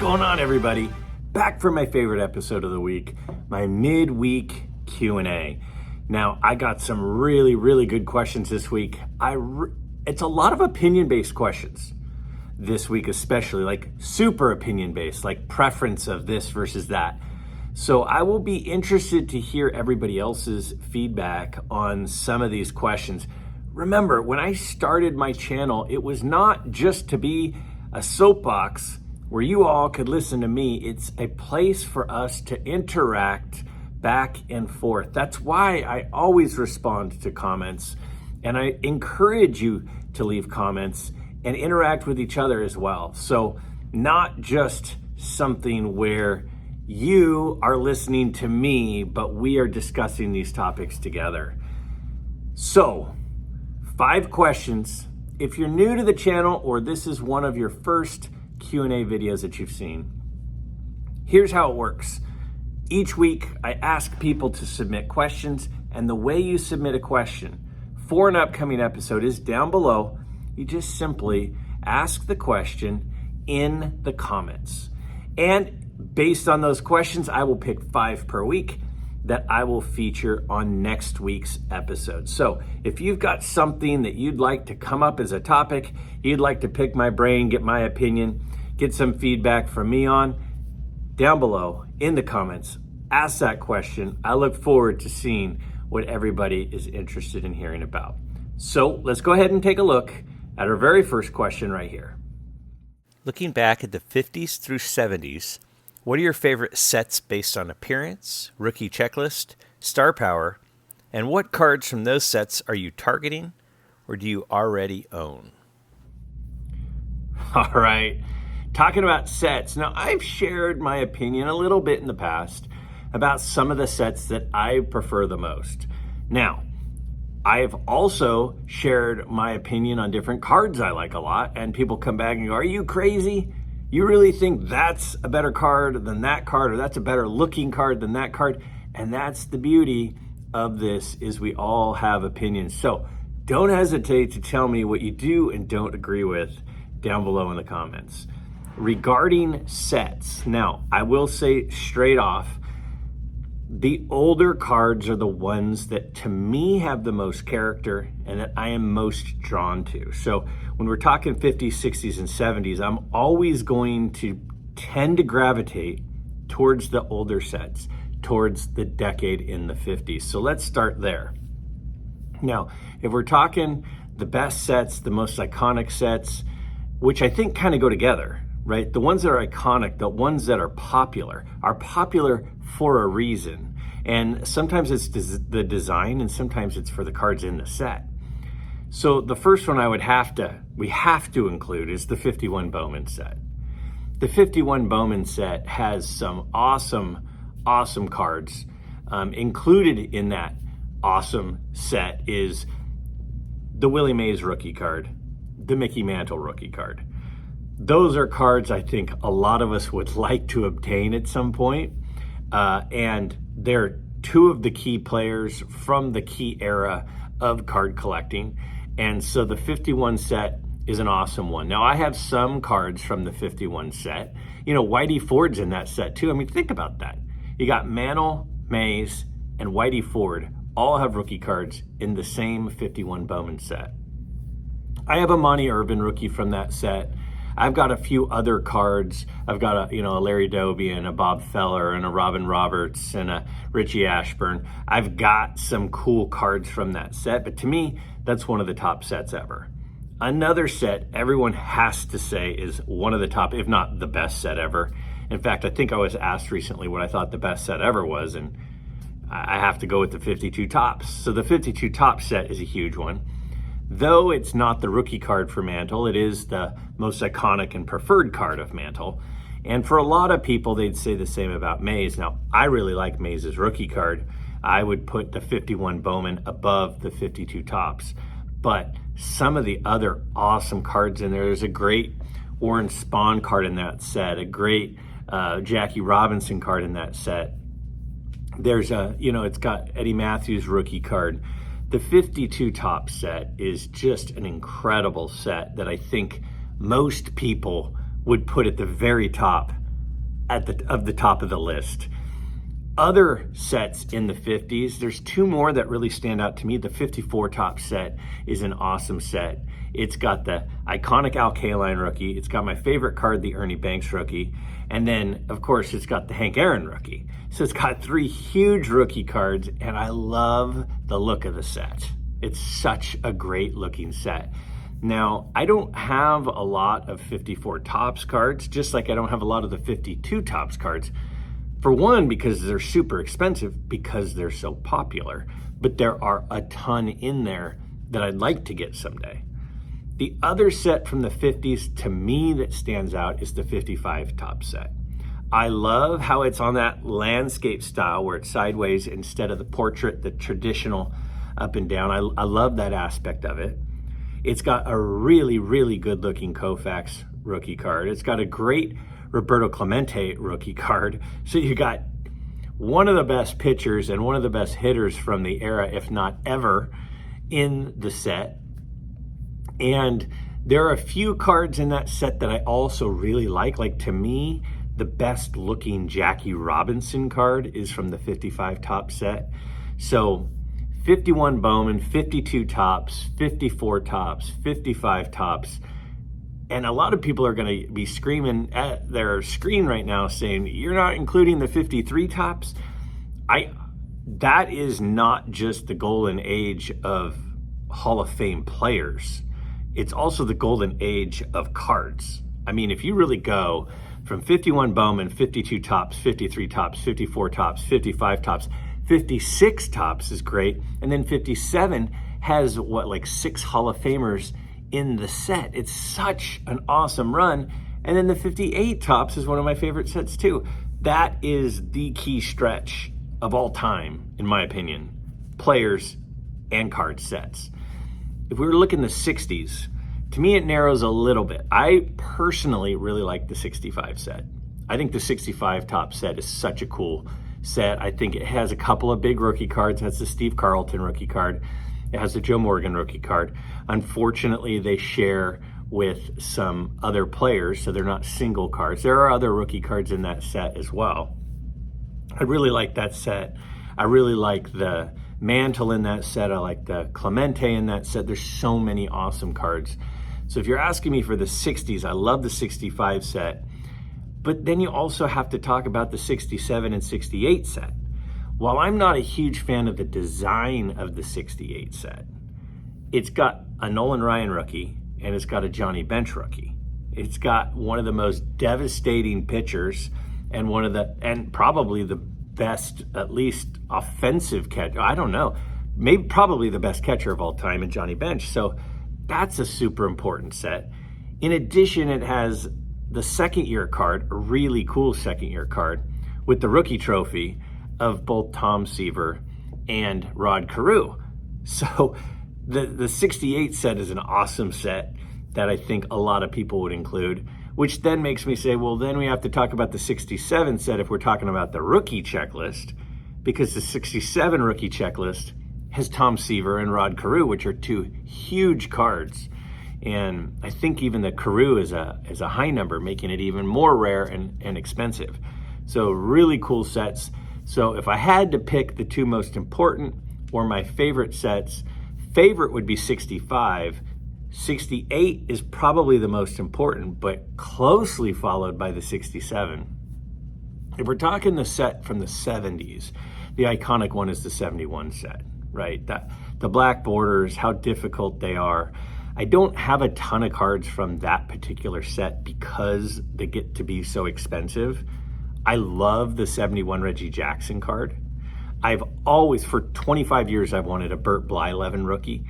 going on, everybody? Back for my favorite episode of the week, my Midweek Q and A. Now, I got some really good questions this week. It's a lot of opinion-based questions this week, especially like super opinion-based, like preference of this versus that. So I will be interested to hear everybody else's feedback on some of these questions. Remember, when I started my channel, it was not just to be a soapbox where you all could listen to me. It's a place for us to interact back and forth. That's why I always respond to comments, and I encourage you to leave comments and interact with each other as well. So not just something where you are listening to me, but we are discussing these topics together. So 5 questions. If you're new to the channel or this is one of your first Q&A videos that you've seen, here's how it works. Each week, I ask people to submit questions, and the way you submit a question for an upcoming episode is down below. You just simply ask the question in the comments. And based on those questions, I will pick 5 per week that I will feature on next week's episode. So if you've got something that you'd like to come up as a topic, you'd like to pick my brain, get my opinion, get some feedback from me on, down below in the comments, ask that question. I look forward to seeing what everybody is interested in hearing about. So let's go ahead and take a look at our very first question right here. Looking back at the 50s through 70s, what are your favorite sets based on appearance, rookie checklist, star power, and what cards from those sets are you targeting or do you already own? All right, talking about sets. Now, I've shared my opinion a little bit in the past about some of the sets that I prefer the most. Now, I've also shared my opinion on different cards I like a lot, and people come back and go, are you crazy? You really think that's a better card than that card, or that's a better looking card than that card? And that's the beauty of this, is we all have opinions. So don't hesitate to tell me what you do and don't agree with down below in the comments. Regarding sets, now I will say straight off, the older cards are the ones that to me have the most character and that I am most drawn to. So when we're talking 50s, 60s, and 70s, I'm always going to tend to gravitate towards the older sets, towards the decade in the 50s. So let's start there. Now, if we're talking the best sets, the most iconic sets, which I think kind of go together, right? The ones that are iconic, the ones that are popular for a reason. And sometimes it's the design and sometimes it's for the cards in the set. So the first one we have to include is the 51 Bowman set. The 51 Bowman set has some awesome cards. Included in that awesome set is the Willie Mays rookie card, the Mickey Mantle rookie card. Those are cards I think a lot of us would like to obtain at some point. And they're 2 of the key players from the key era of card collecting. And so the 51 set is an awesome one. Now, I have some cards from the 51 set. You know, Whitey Ford's in that set too. I mean, think about that. You got Mantle, Mays, and Whitey Ford all have rookie cards in the same 51 Bowman set. I have a Monty Irvin rookie from that set. I've got a few other cards. I've got a Larry Doby and a Bob Feller and a Robin Roberts and a Richie Ashburn. I've got some cool cards from that set, but to me, that's one of the top sets ever. Another set everyone has to say is one of the top, if not the best set ever. In fact, I think I was asked recently what I thought the best set ever was, and I have to go with the 52 Tops. So the 52 Tops set is a huge one. Though it's not the rookie card for Mantle, it is the most iconic and preferred card of Mantle. And for a lot of people, they'd say the same about Mays. Now, I really like Mays' rookie card. I would put the 51 Bowman above the 52 Tops. But some of the other awesome cards in there, there's a great Warren Spahn card in that set, a great Jackie Robinson card in that set. There's it's got Eddie Matthews rookie card. The 52 Top set is just an incredible set that I think most people would put at the very top at the top of the list. Other sets in the 50s, there's two more that really stand out to me. The 54 top set is an awesome set. It's got the iconic Al Kaline rookie. It's got my favorite card, the Ernie Banks rookie. And then, of course, it's got the Hank Aaron rookie. So it's got three huge rookie cards, and I love the look of the set. It's such a great looking set. Now, I don't have a lot of 54 tops cards, just like I don't have a lot of the 52 tops cards. For one, because they're super expensive, because they're so popular, but there are a ton in there that I'd like to get someday. The other set from the 50s to me that stands out is the 55 top set. I love how it's on that landscape style where it's sideways instead of the portrait, the traditional up and down. I love that aspect of it. It's got a really, really good looking Koufax rookie card. It's got a great Roberto Clemente rookie card. So you got one of the best pitchers and one of the best hitters from the era, if not ever, in the set. And there are a few cards in that set that I also really like. Like, to me, the best looking Jackie Robinson card is from the 55 top set. So 51 Bowman, 52 tops, 54 tops, 55 tops. And a lot of people are going to be screaming at their screen right now saying, you're not including the 53 tops. That is not just the golden age of Hall of Fame players. It's also the golden age of cards. I mean, if you really go from 51 Bowman, 52 tops, 53 tops, 54 tops, 55 tops, 56 tops is great. And then 57 has like 6 Hall of Famers in the set. It's such an awesome run. And then the 58 tops is one of my favorite sets too. That is the key stretch of all time, in my opinion, players and card sets. If we were looking the 60s, to me it narrows a little bit. I personally really like the 65 set. I think the 65 top set is such a cool set. I think it has a couple of big rookie cards. It has the Steve Carlton rookie card. It has the Joe Morgan rookie card. Unfortunately, they share with some other players, so they're not single cards. There are other rookie cards in that set as well. I really like that set. I really like the Mantle in that set. I like the Clemente in that set. There's so many awesome cards. So if you're asking me for the 60s, I love the 65 set. But then you also have to talk about the 67 and 68 set. While I'm not a huge fan of the design of the 68 set, it's got a Nolan Ryan rookie and it's got a Johnny Bench rookie. It's got one of the most devastating pitchers and probably the best, at least offensive catcher. I don't know, maybe probably the best catcher of all time in Johnny Bench. So that's a super important set. In addition, it has the second year card, a really cool second year card with the rookie trophy of both Tom Seaver and Rod Carew. So the 68 set is an awesome set that I think a lot of people would include, which then makes me say, well, then we have to talk about the 67 set if we're talking about the rookie checklist, because the 67 rookie checklist has Tom Seaver and Rod Carew, which are two huge cards. And I think even the Carew is a high number, making it even more rare and expensive. So really cool sets. So if I had to pick the two most important or my favorite sets, favorite would be 65. 68 is probably the most important, but closely followed by the 67. If we're talking the set from the 70s, the iconic one is the 71 set, right? The black borders, how difficult they are. I don't have a ton of cards from that particular set because they get to be so expensive. I love the 71 Reggie Jackson card. I've always, for 25 years, I've wanted a Burt Blyleven rookie.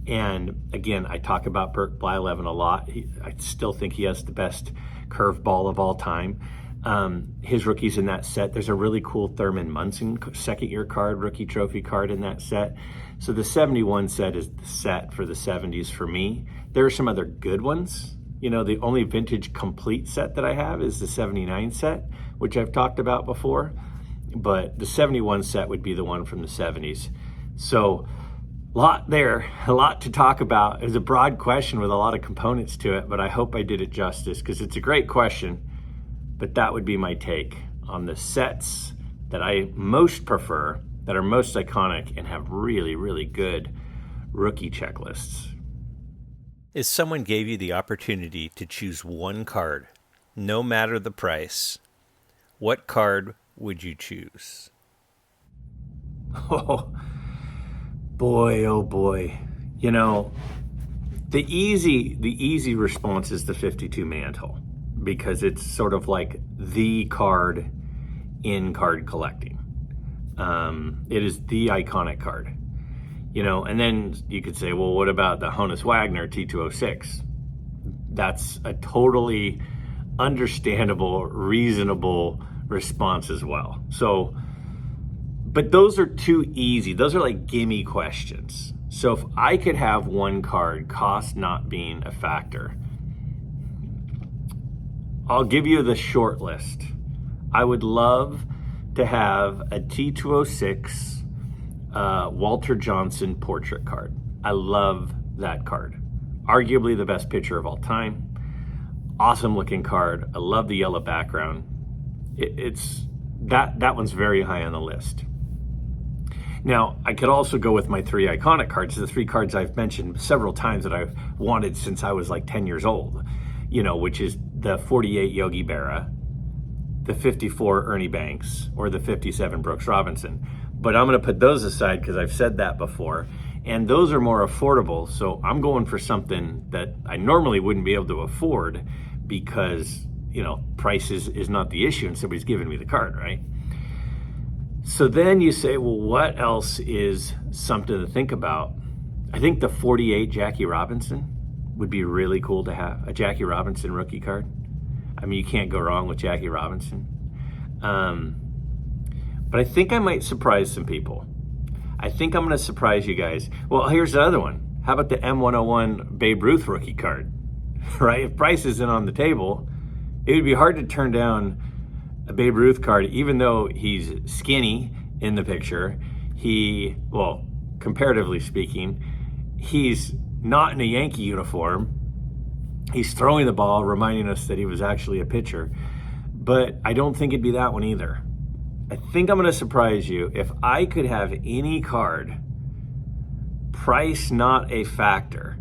And again, I talk about Burt Blyleven a lot. I still think he has the best curveball of all time. His rookie's in that set. There's a really cool Thurman Munson second year card, rookie trophy card in that set. So the 71 set is the set for the 70s for me. There are some other good ones. You know, the only vintage complete set that I have is the 79 set, which I've talked about before. But the 71 set would be the one from the 70s. So a lot there, a lot to talk about. It was a broad question with a lot of components to it, but I hope I did it justice because it's a great question. But that would be my take on the sets that I most prefer, that are most iconic and have really, really good rookie checklists. If someone gave you the opportunity to choose one card, no matter the price, what card would you choose? Oh boy, oh boy. You know, the easy response is the 52 Mantle, because it's sort of like the card in card collecting. It is the iconic card. You know, and then you could say, well, what about the Honus Wagner T206? That's a totally understandable, reasonable response as well. So, but those are too easy. Those are like gimme questions. So if I could have one card, cost not being a factor, I'll give you the short list. I would love to have a T206 Walter Johnson portrait card. I love that card. Arguably the best pitcher of all time. Awesome looking card. I love the yellow background. It's that one's very high on the list. Now, I could also go with my three iconic cards, the three cards I've mentioned several times that I've wanted since I was like 10 years old, you know, which is the 48 Yogi Berra, the 54 Ernie Banks, or the 57 Brooks Robinson. But I'm going to put those aside because I've said that before. And those are more affordable. So I'm going for something that I normally wouldn't be able to afford because, you know, price is not the issue and somebody's giving me the card, right? So then you say, well, what else is something to think about? I think the 48 Jackie Robinson would be really cool to have, a Jackie Robinson rookie card. I mean, you can't go wrong with Jackie Robinson. But I think I might surprise some people. I think I'm going to surprise you guys. Well, here's the other one. How about the M101 Babe Ruth rookie card? Right? If price isn't on the table, it would be hard to turn down a Babe Ruth card, even though he's skinny in the picture. Well, comparatively speaking, he's not in a Yankee uniform. He's throwing the ball, reminding us that he was actually a pitcher. But I don't think it'd be that one either. I think I'm going to surprise you. If I could have any card, price not a factor,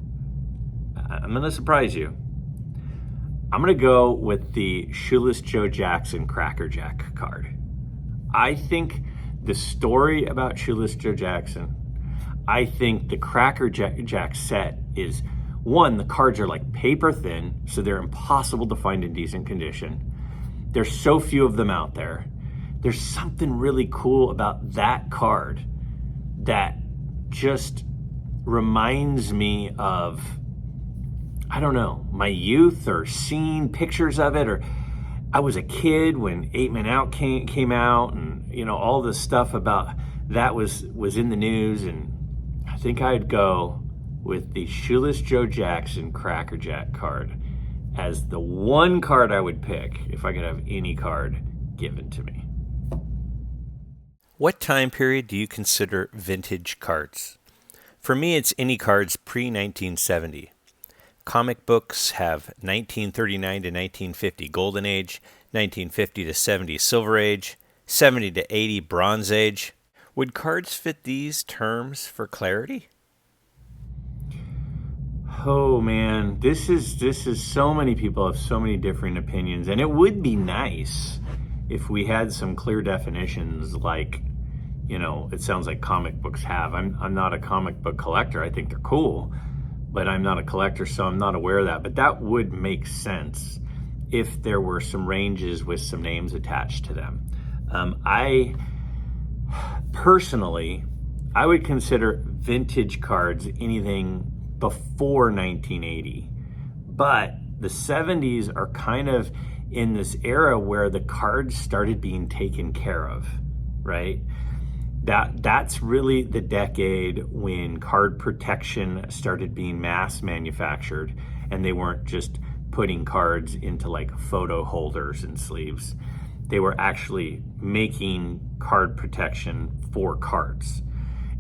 I'm going to surprise you. I'm going to go with the Shoeless Joe Jackson Cracker Jack card. I think the story about Shoeless Joe Jackson, I think the Cracker Jack set is, one, the cards are like paper thin, so they're impossible to find in decent condition. There's so few of them out there. There's something really cool about that card that just reminds me of, I don't know, my youth, or seeing pictures of it, or I was a kid when 8 Men Out came out, and you know, all this stuff about that was in the news. And I think I'd go with the Shoeless Joe Jackson Cracker Jack card as the one card I would pick if I could have any card given to me. What time period do you consider vintage cards? For me, it's any cards pre-1970. Comic books have 1939 to 1950 Golden Age, 1950 to 70 Silver Age, 70 to 80 Bronze Age. Would cards fit these terms for clarity? Oh man, this is so many people have so many different opinions, and it would be nice if we had some clear definitions, like, you know, it sounds like comic books have. I'm not a comic book collector. I think they're cool, but I'm not a collector, so I'm not aware of that. But that would make sense if there were some ranges with some names attached to them. I personally, I would consider vintage cards anything before 1980, but the 70s are kind of in this era where the cards started being taken care of, right? That's really the decade when card protection started being mass manufactured, and they weren't just putting cards into like photo holders and sleeves. They were actually making card protection for cards.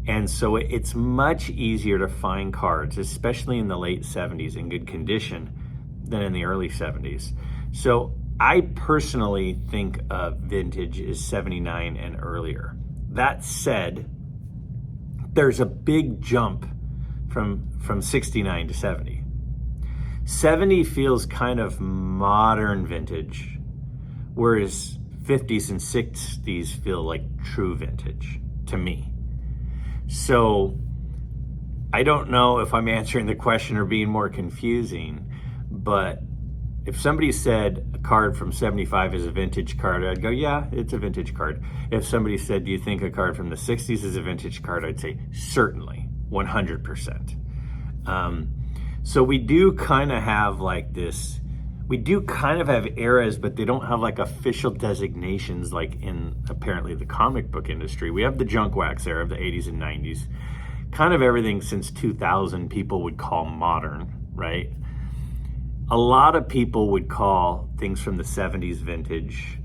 And so it's much easier to find cards, especially in the late 70s, in good condition than in the early 70s. So I personally think vintage is 79 and earlier. That said, there's a big jump from 69 to 70. 70 feels kind of modern vintage, whereas 50s and 60s feel like true vintage to me. So I don't know if I'm answering the question or being more confusing, but if somebody said a card from 75 is a vintage card, I'd go, yeah, it's a vintage card. If somebody said, do you think a card from the 60s is a vintage card? I'd say, certainly, 100%. So we do kind of have like this, we do kind of have eras, but they don't have like official designations like in apparently the comic book industry. We have the junk wax era of the 80s and 90s. Kind of everything since 2000 people would call modern, right? A lot of people would call things from the 70s vintage.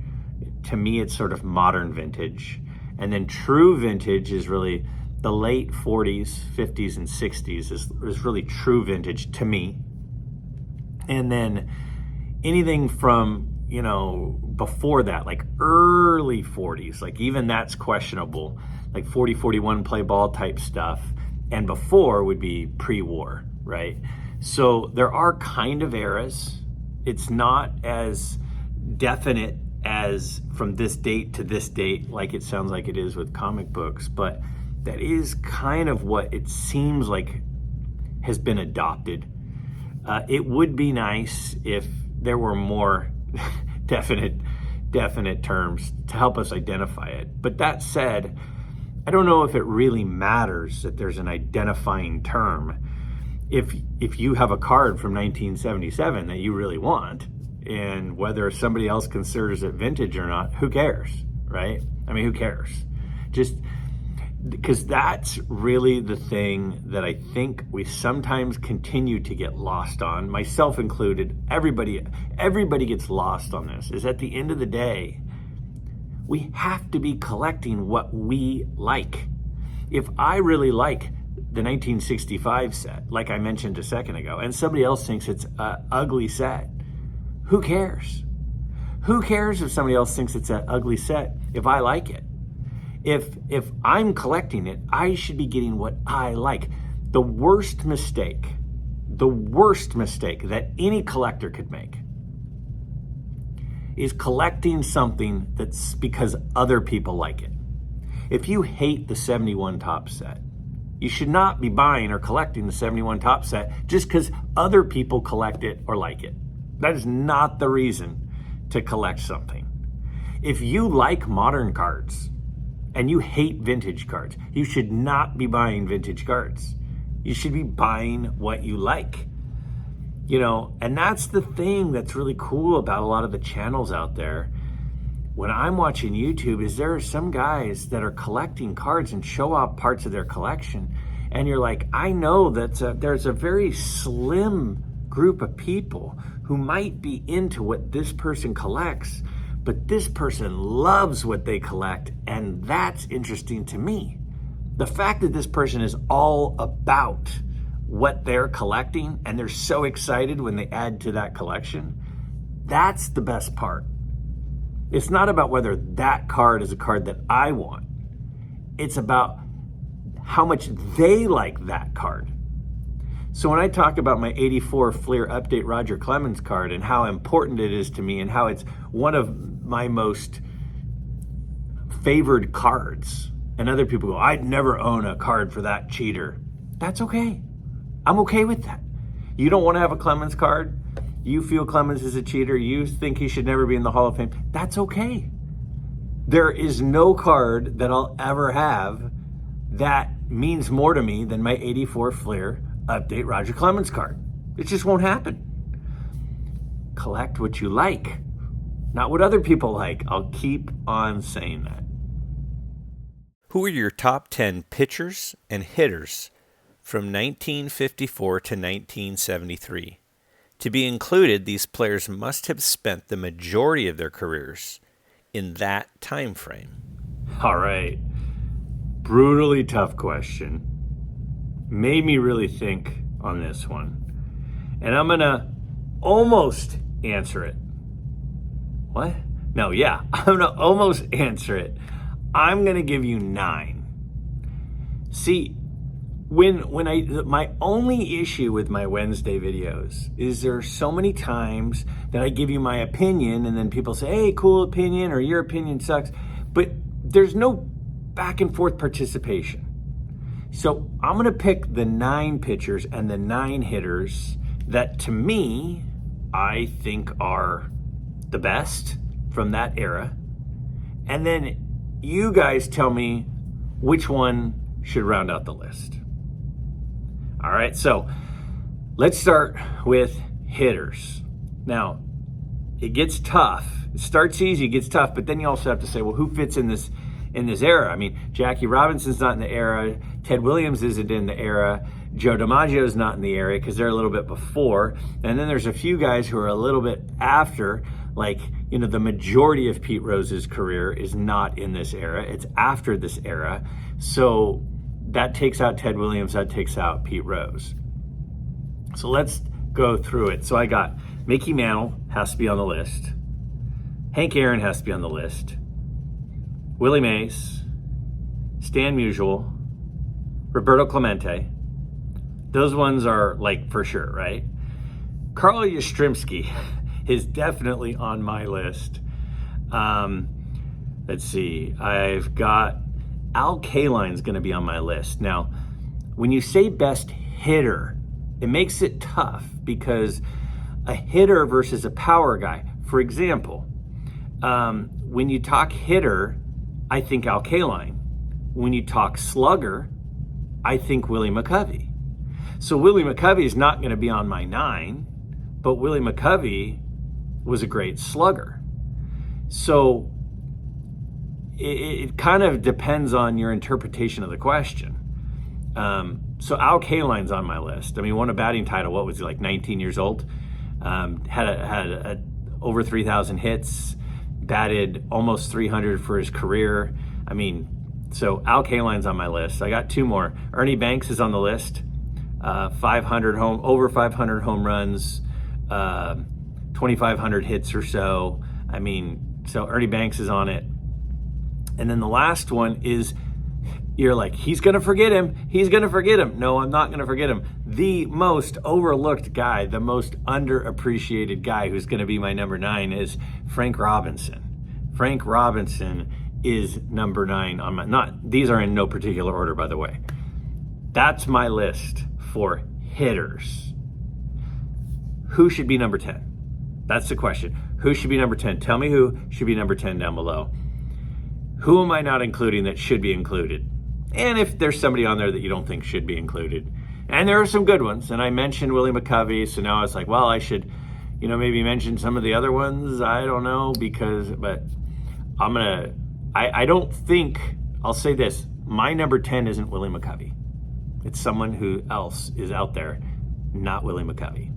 To me, it's sort of modern vintage. And then true vintage is really the late 40s, 50s, and 60s is really true vintage to me. And then anything from, before that, like early 40s, like even that's questionable, like 40, 41 play ball type stuff. And before would be pre-war, right? So there are kind of eras. It's not as definite as from this date to this date, like it sounds like it is with comic books, but that is kind of what it seems like has been adopted. It would be nice if there were more definite terms to help us identify it. But that said, I don't know if it really matters that there's an identifying term. If you have a card from 1977 that you really want, and whether somebody else considers it vintage or not, who cares, right? I mean, who cares? Just because that's really the thing that I think we sometimes continue to get lost on, myself included. Everybody gets lost on this, is at the end of the day, we have to be collecting what we like. If I really like the 1965 set, like I mentioned a second ago, and somebody else thinks it's an ugly set, who cares? Who cares if somebody else thinks it's an ugly set if I like it? If I'm collecting it, I should be getting what I like. The worst mistake that any collector could make is collecting something that's because other people like it. If you hate the 71 top set, you should not be buying or collecting the 71 top set just because other people collect it or like it. That is not the reason to collect something. If you like modern cards and you hate vintage cards, you should not be buying vintage cards. You should be buying what you like. And that's the thing that's really cool about a lot of the channels out there. When I'm watching YouTube, is there are some guys that are collecting cards and show off parts of their collection. And you're like, I know that there's a very slim group of people who might be into what this person collects, but this person loves what they collect. And that's interesting to me. The fact that this person is all about what they're collecting and they're so excited when they add to that collection, that's the best part. It's not about whether that card is a card that I want. It's about how much they like that card. So when I talk about my 84 Fleer Update Roger Clemens card and how important it is to me and how it's one of my most favored cards, and other people go, I'd never own a card for that cheater. That's okay. I'm okay with that. You don't want to have a Clemens card. You feel Clemens is a cheater. You think he should never be in the Hall of Fame. That's okay. There is no card that I'll ever have that means more to me than my 84 Fleer Update Roger Clemens card. It just won't happen. Collect what you like, not what other people like. I'll keep on saying that. Who are your top 10 pitchers and hitters from 1954 to 1973? To be included, these players must have spent the majority of their careers in that time frame. All right. Brutally tough question. Made me really think on this one. And I'm going to almost answer it. What? No, yeah, I'm going to almost answer it. I'm going to give you 9. See, my only issue with my Wednesday videos is there are so many times that I give you my opinion and then people say, hey, cool opinion, or your opinion sucks, but there's no back and forth participation. So I'm going to pick the 9 pitchers and the 9 hitters that to me, I think are the best from that era. And then you guys tell me which one should round out the list. All right, so let's start with hitters. Now, it gets tough. It starts easy, it gets tough, but then you also have to say, well, who fits in this era? I mean, Jackie Robinson's not in the era. Ted Williams isn't in the era. Joe DiMaggio's not in the era because they're a little bit before. And then there's a few guys who are a little bit after, like, the majority of Pete Rose's career is not in this era. It's after this era. So that takes out Ted Williams, that takes out Pete Rose. So let's go through it. So I got Mickey Mantle has to be on the list. Hank Aaron has to be on the list. Willie Mays, Stan Musial, Roberto Clemente. Those ones are like for sure, right? Carl Yastrzemski is definitely on my list. Let's see. I've got Al Kaline's going to be on my list. Now, when you say best hitter, it makes it tough because a hitter versus a power guy. For example, when you talk hitter, I think Al Kaline. When you talk slugger, I think Willie McCovey. So Willie McCovey is not going to be on my 9, but Willie McCovey was a great slugger. So it kind of depends on your interpretation of the question. So Al Kaline's on my list. I mean, won a batting title. What was he, like 19 years old? Had over 3,000 hits, batted almost 300 for his career. I mean, so Al Kaline's on my list. I got 2 more. Ernie Banks is on the list. Over 500 home runs, 2,500 hits or so. I mean, so Ernie Banks is on it. And then the last one is, you're like, he's going to forget him. He's going to forget him. No, I'm not going to forget him. The most overlooked guy, the most underappreciated guy who's going to be my number 9 is Frank Robinson. Frank Robinson is number 9 on my, these are in no particular order, by the way. That's my list for hitters. Who should be number 10? That's the question. Who should be number 10? Tell me who should be number 10 down below. Who am I not including that should be included? And if there's somebody on there that you don't think should be included. And there are some good ones. And I mentioned Willie McCovey, so now it's like, well, I should, maybe mention some of the other ones. I don't know, but I don't think, I'll say this, my number 10 isn't Willie McCovey. It's someone who else is out there, not Willie McCovey.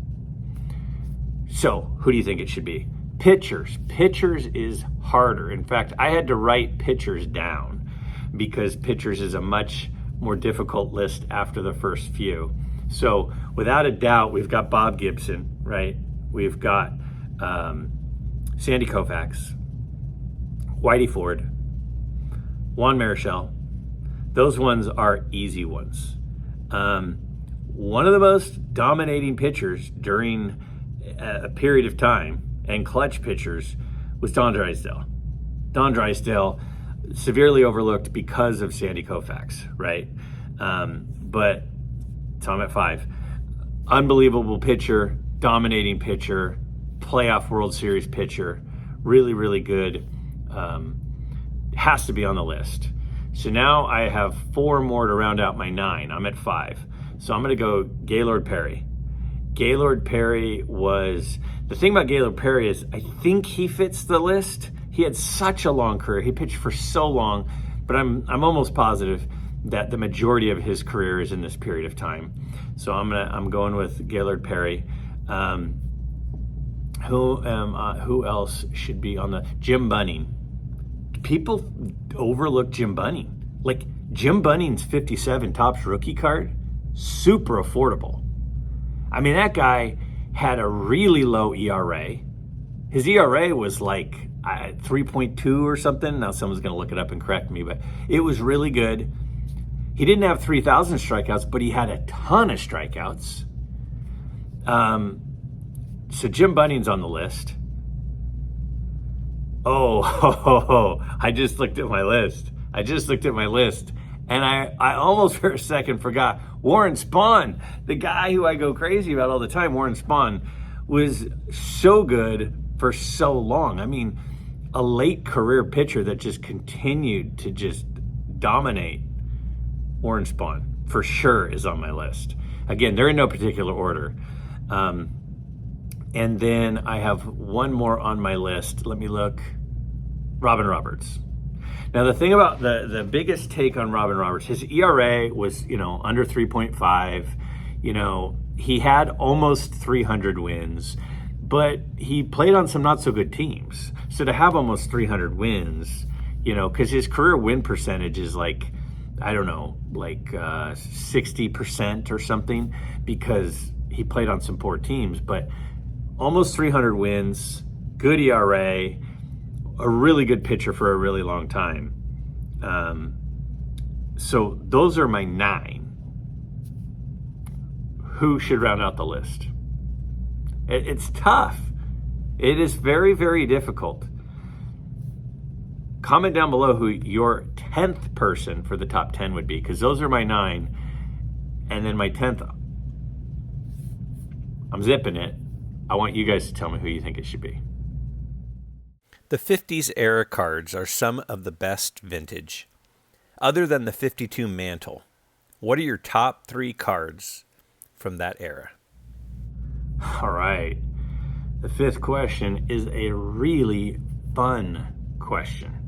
So who do you think it should be? Pitchers. Pitchers is harder. In fact, I had to write pitchers down because pitchers is a much more difficult list after the first few. So without a doubt, we've got Bob Gibson, right? We've got Sandy Koufax, Whitey Ford, Juan Marichal. Those ones are easy ones. One of the most dominating pitchers during a period of time and clutch pitchers was Don Drysdale. Don Drysdale, severely overlooked because of Sandy Koufax, right? But so I'm at 5. Unbelievable pitcher, dominating pitcher, playoff World Series pitcher, really, really good. Has to be on the list. So now I have 4 more to round out my 9. I'm at 5. So I'm going to go Gaylord Perry. Gaylord Perry was, the thing about Gaylord Perry is I think he fits the list. He had such a long career. He pitched for so long, but I'm almost positive that the majority of his career is in this period of time. So I'm going with Gaylord Perry. Who else should be on the Jim Bunning? People overlook Jim Bunning. Like Jim Bunning's 57 Topps rookie card, super affordable. I mean, that guy had a really low ERA. His ERA was like 3.2 or something. Now someone's going to look it up and correct me, but it was really good. He didn't have 3,000 strikeouts, but he had a ton of strikeouts. So Jim Bunning's on the list. I just looked at my list. And I almost for a second forgot Warren Spahn, the guy who I go crazy about all the time. Warren Spahn was so good for so long. I mean, a late career pitcher that just continued to just dominate. Warren Spahn, for sure, is on my list. Again, they're in no particular order. And then I have one more on my list. Let me look. Robin Roberts. Now, the thing about the biggest take on Robin Roberts, his ERA was, under 3.5. He had almost 300 wins, but he played on some not so good teams. So to have almost 300 wins, because his career win percentage is like 60% or something, because he played on some poor teams, but almost 300 wins, good ERA, a really good pitcher for a really long time. So those are my 9. Who should round out the list? It's tough. It is very, very difficult. Comment down below who your 10th person for the top 10 would be, because those are my 9. And then my 10th, I'm zipping it. I want you guys to tell me who you think it should be. The 50s era cards are some of the best vintage. Other than the 52 mantle, what are your top 3 cards from that era? All right. The 5th question is a really fun question.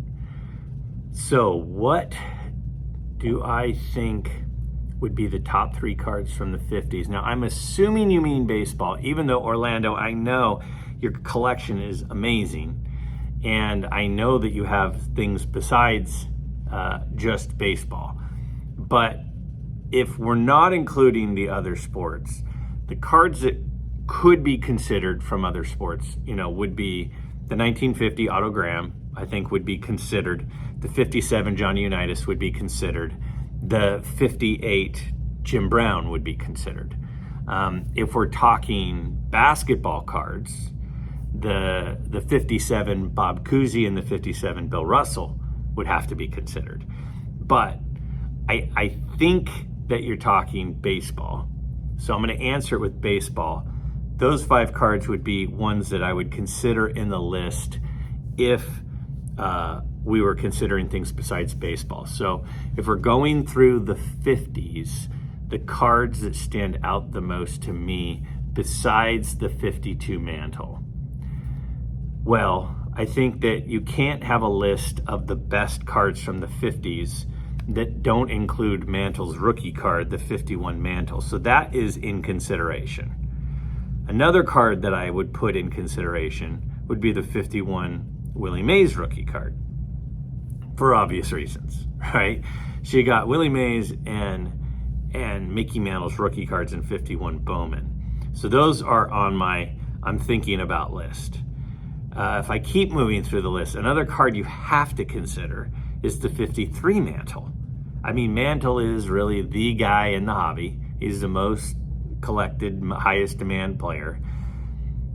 So what do I think would be the top 3 cards from the 50s? Now, I'm assuming you mean baseball, even though, Orlando, I know your collection is amazing. And I know that you have things besides just baseball. But if we're not including the other sports, the cards that could be considered from other sports, would be the 1950 Autogram, I think would be considered. The 57 Johnny Unitas would be considered. The 58 Jim Brown would be considered. If we're talking basketball cards, the 57 Bob Cousy and the 57 Bill Russell would have to be considered. But I think that you're talking baseball. So I'm going to answer it with baseball. Those 5 cards would be ones that I would consider in the list if we were considering things besides baseball. So if we're going through the 50s, the cards that stand out the most to me besides the 52 mantle, well, I think that you can't have a list of the best cards from the 50s that don't include Mantle's rookie card, the 51 Mantle. So that is in consideration. Another card that I would put in consideration would be the 51 Willie Mays rookie card, for obvious reasons, right? So you got Willie Mays and Mickey Mantle's rookie cards in 51 Bowman. So those are on my I'm thinking about list. If I keep moving through the list, another card you have to consider is the 53 Mantle. I mean, Mantle is really the guy in the hobby. He's the most collected, highest demand player.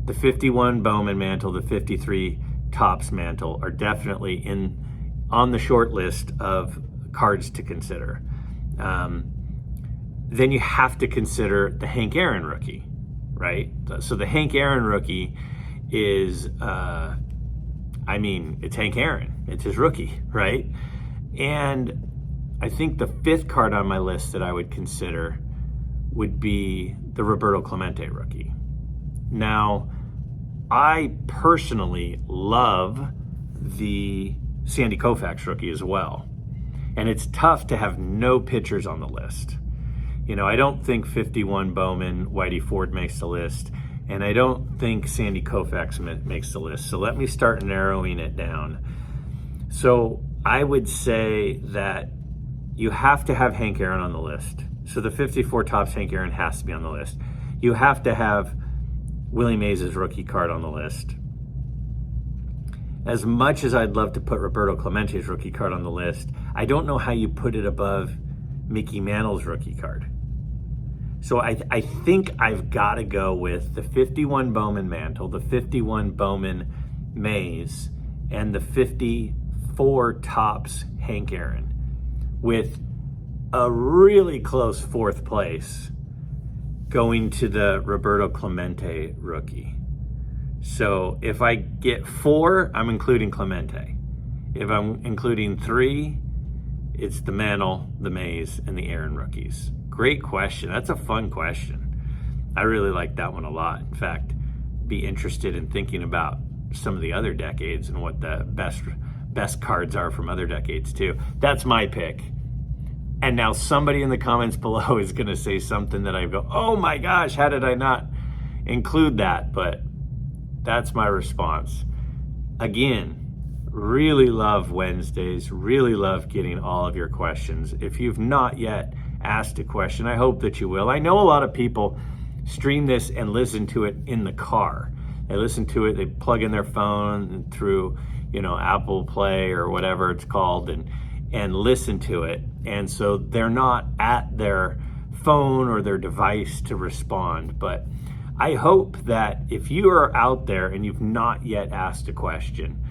The 51 Bowman Mantle, the 53 Topps Mantle are definitely on the short list of cards to consider. Then you have to consider the Hank Aaron rookie, right? So the Hank Aaron rookie is, it's Hank Aaron. It's his rookie, right? And I think the 5th card on my list that I would consider would be the Roberto Clemente rookie. Now, I personally love the Sandy Koufax rookie as well. And it's tough to have no pitchers on the list. I don't think 51 Bowman, Whitey Ford makes the list. And I don't think Sandy Koufax makes the list. So let me start narrowing it down. So I would say that you have to have Hank Aaron on the list. So the 54 Topps Hank Aaron has to be on the list. You have to have Willie Mays' rookie card on the list. as much as I'd love to put Roberto Clemente's rookie card on the list, I don't know how you put it above Mickey Mantle's rookie card. So I think I've got to go with the 51 Bowman Mantle, the 51 Bowman Mays, and the 54 Topps Hank Aaron, with a really close fourth place going to the Roberto Clemente rookie. So if I get 4, I'm including Clemente. If I'm including 3, it's the Mantle, the Mays, and the Aaron rookies. Great question. That's a fun question. I really like that one a lot. In fact, be interested in thinking about some of the other decades and what the best cards are from other decades too. That's my pick. And now somebody in the comments below is going to say something that I go, oh my gosh, how did I not include that? But that's my response. Again, really love Wednesdays, really love getting all of your questions. If you've not yet asked a question, I hope that you will. I know a lot of people stream this and listen to it in the car. They listen to it, they plug in their phone through, Apple Play or whatever it's called, and listen to it. And so they're not at their phone or their device to respond. But I hope that if you are out there and you've not yet asked a question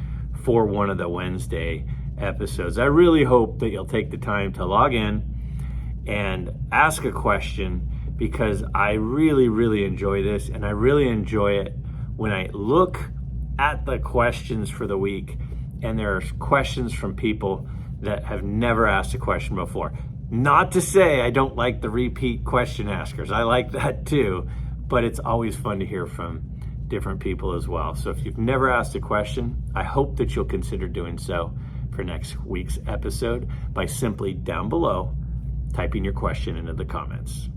for one of the Wednesday episodes, I really hope that you'll take the time to log in and ask a question, because I really, really enjoy this, and I really enjoy it when I look at the questions for the week and there are questions from people that have never asked a question before. Not to say I don't like the repeat question askers. I like that too, but it's always fun to hear from different people as well. So if you've never asked a question, I hope that you'll consider doing so for next week's episode by simply down below typing your question into the comments.